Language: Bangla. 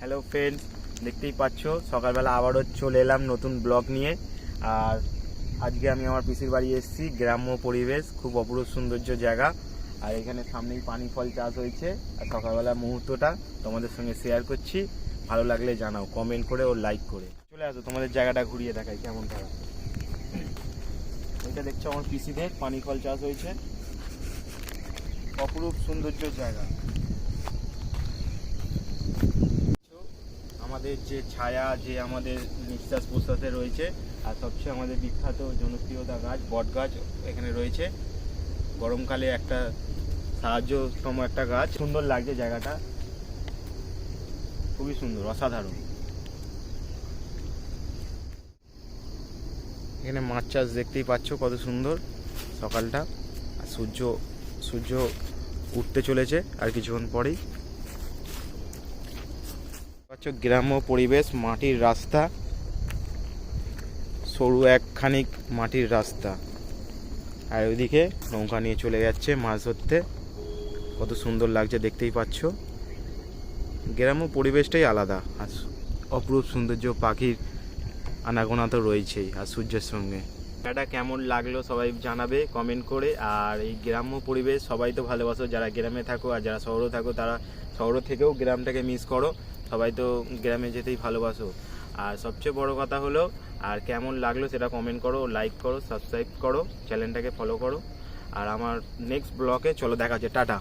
হ্যালো ফ্রেন্ডস, দেখতেই পাচ্ছ সকালবেলা আবারও চলে এলাম নতুন ব্লগ নিয়ে। আর আজকে আমি আমার পিসির বাড়ি এসেছি। গ্রাম্য পরিবেশ, খুব অপরূপ সৌন্দর্য জায়গা। আর এখানে সামনেই পানি ফল চাষ হয়েছে। আর সকালবেলা মুহূর্তটা তোমাদের সঙ্গে শেয়ার করছি। ভালো লাগলে জানাও কমেন্ট করে ও লাইক করে। চলে আসো, তোমাদের জায়গাটা ঘুরিয়ে দেখাই কেমন থাকা। এটা দেখছো আমার পিসিদের পানি ফল চাষ হয়েছে। অপরূপ সৌন্দর্য জায়গা। আমাদের যে ছায়া, যে আমাদের নিঃশ্বাস প্রশ্বাসে রয়েছে। আর সবচেয়ে আমাদের বিখ্যাত জনপ্রিয়তা গাছ বট গাছ এখানে রয়েছে। গরমকালে একটা সাহায্যতম একটা গাছ। সুন্দর লাগছে জায়গাটা, খুবই সুন্দর, অসাধারণ। এখানে মাছ চাষ দেখতেই পাচ্ছ কত সুন্দর সকালটা। আর সূর্য উঠতে চলেছে আর কিছুক্ষণ পরেই। গ্রাম্য পরিবেশ, মাটির রাস্তা, সরু একখানিক মাটির রাস্তা। আর ওইদিকে নৌকা নিয়ে চলে যাচ্ছে মাছ ধরতে। কত সুন্দর লাগছে দেখতেই পাচ্ছ। গ্রাম্য পরিবেশটাই আলাদা। আর অপরূপ সৌন্দর্য, পাখির আনাগোনা তো রয়েছেই। আর সূর্যের সঙ্গে এটা কেমন লাগলো সবাই জানাবে কমেন্ট করে। আর এই গ্রাম্য পরিবেশ সবাই তো ভালোবাসো, যারা গ্রামে থাকো। আর যারা শহরে থাকো তারা শহর থেকেও গ্রামটাকে মিস করো। সবাই তো গ্রামে যেতেই ভালোবাসো। আর সবচেয়ে বড় কথা হলো, আর কেমন লাগলো সেটা কমেন্ট করো, লাইক করো, সাবস্ক্রাইব করো, চ্যানেলটাকে ফলো করো। আর আমার নেক্সট ব্লগে চলো দেখা হচ্ছে। টাটা।